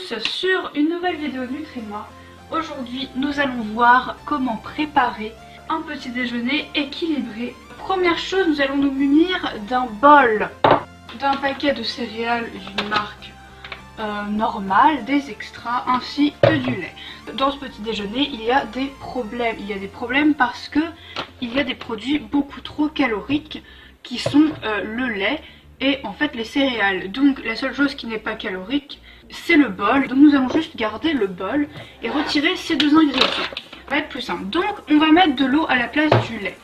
tous sur une nouvelle vidéo Nutri-moi. Aujourd'hui nous allons voir comment préparer un petit déjeuner équilibré. Première chose, nous allons nous munir d'un bol, d'un paquet de céréales d'une marque normale, des extras ainsi que du lait. Dans ce petit déjeuner il y a des problèmes. Il y a des problèmes parce que il y a des produits beaucoup trop caloriques qui sont le lait et en fait les céréales. Donc la seule chose qui n'est pas calorique c'est le bol. Donc nous allons juste garder le bol et retirer ces deux ingrédients. Ça va être plus simple. Donc on va mettre de l'eau à la place du lait.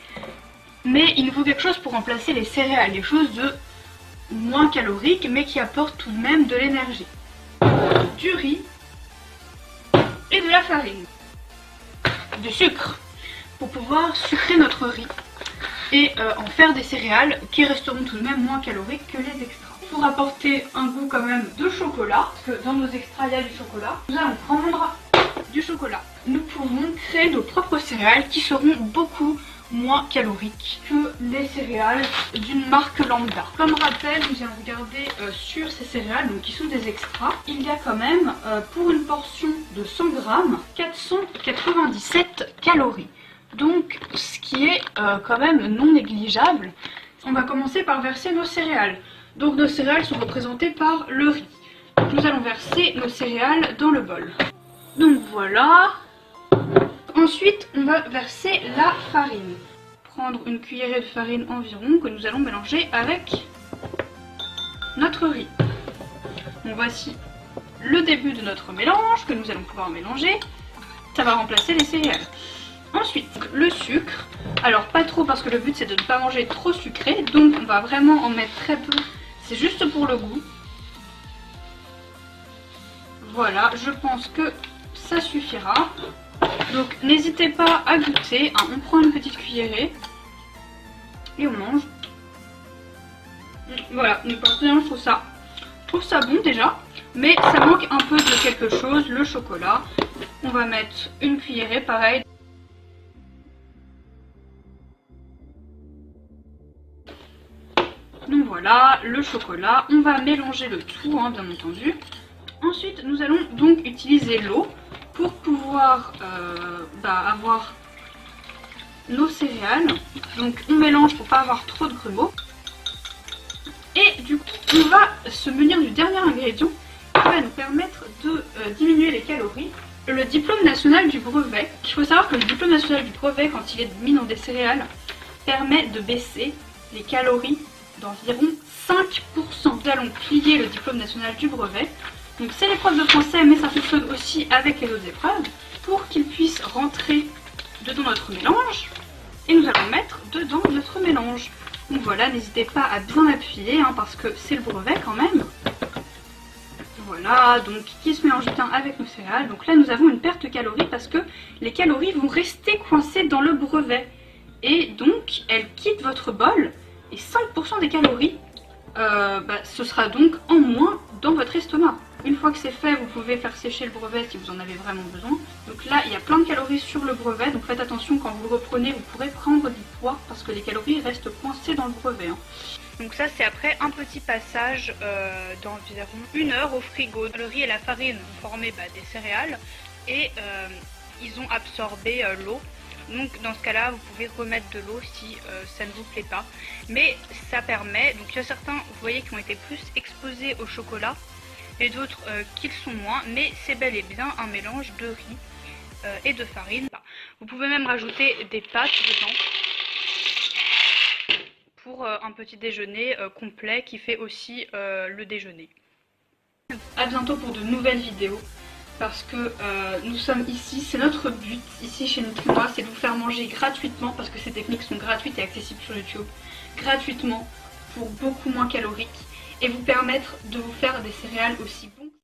Mais il nous faut quelque chose pour remplacer les céréales, des choses de moins caloriques mais qui apportent tout de même de l'énergie. Du riz et de la farine. Du sucre pour pouvoir sucrer notre riz et en faire des céréales qui resteront tout de même moins caloriques que les extras. Pour apporter un goût quand même de chocolat, parce que dans nos extras il y a du chocolat, nous allons prendre du chocolat. Nous pouvons créer nos propres céréales qui seront beaucoup moins caloriques que les céréales d'une marque lambda. Comme rappel, nous allons regarder sur ces céréales, donc qui sont des extras, il y a quand même pour une portion de 100 grammes 497 calories. Donc ce qui est quand même non négligeable. On va commencer par verser nos céréales. Donc nos céréales sont représentées par le riz. Donc nous allons verser nos céréales dans le bol. Donc voilà. Ensuite on va verser la farine. Prendre une cuillerée de farine environ que nous allons mélanger avec notre riz. Donc voici le début de notre mélange que nous allons pouvoir mélanger. Ça va remplacer les céréales. Ensuite, le sucre. Alors pas trop parce que le but c'est de ne pas manger trop sucré. Donc on va vraiment en mettre très peu. C'est juste pour le goût. Voilà, je pense que ça suffira. Donc n'hésitez pas à goûter. Hein. On prend une petite cuillerée et on mange. Voilà, donc personnellement je trouve ça bon déjà. Mais ça manque un peu de quelque chose, le chocolat. On va mettre une cuillerée pareil. Donc voilà, le chocolat, on va mélanger le tout, hein, bien entendu. Ensuite, nous allons donc utiliser l'eau pour pouvoir avoir nos céréales. Donc on mélange pour pas avoir trop de grumeaux. Et du coup, on va se munir du dernier ingrédient qui va nous permettre de diminuer les calories. Le diplôme national du brevet. Il faut savoir que le diplôme national du brevet, quand il est mis dans des céréales, permet de baisser les calories d'environ 5%. Nous allons plier le diplôme national du brevet. Donc c'est l'épreuve de français mais ça fonctionne aussi avec les autres épreuves pour qu'il puisse rentrer dedans notre mélange et nous allons mettre dedans notre mélange. Donc voilà, n'hésitez pas à bien appuyer hein, parce que c'est le brevet quand même. Voilà, donc qui se mélange bien avec nos céréales. Donc là nous avons une perte de calories parce que les calories vont rester coincées dans le brevet et donc elles quittent votre bol. Et 5% des calories, ce sera donc en moins dans votre estomac. Une fois que c'est fait, vous pouvez faire sécher le brevet si vous en avez vraiment besoin. Donc là, il y a plein de calories sur le brevet, donc faites attention quand vous le reprenez, vous pourrez prendre du poids parce que les calories restent coincées dans le brevet. Hein. Donc ça, c'est après un petit passage d'environ 1 heure au frigo. Le riz et la farine ont formé des céréales et ils ont absorbé l'eau. Donc dans ce cas là vous pouvez remettre de l'eau si ça ne vous plaît pas. Mais ça permet, donc il y a certains vous voyez qui ont été plus exposés au chocolat et d'autres qui le sont moins. Mais c'est bel et bien un mélange de riz et de farine. Vous pouvez même rajouter des pâtes dedans pour un petit déjeuner complet qui fait aussi le déjeuner. A bientôt pour de nouvelles vidéos. Parce que nous sommes ici, c'est notre but ici chez Nutri-moi, c'est de vous faire manger gratuitement parce que ces techniques sont gratuites et accessibles sur YouTube, gratuitement pour beaucoup moins caloriques et vous permettre de vous faire des céréales aussi bons.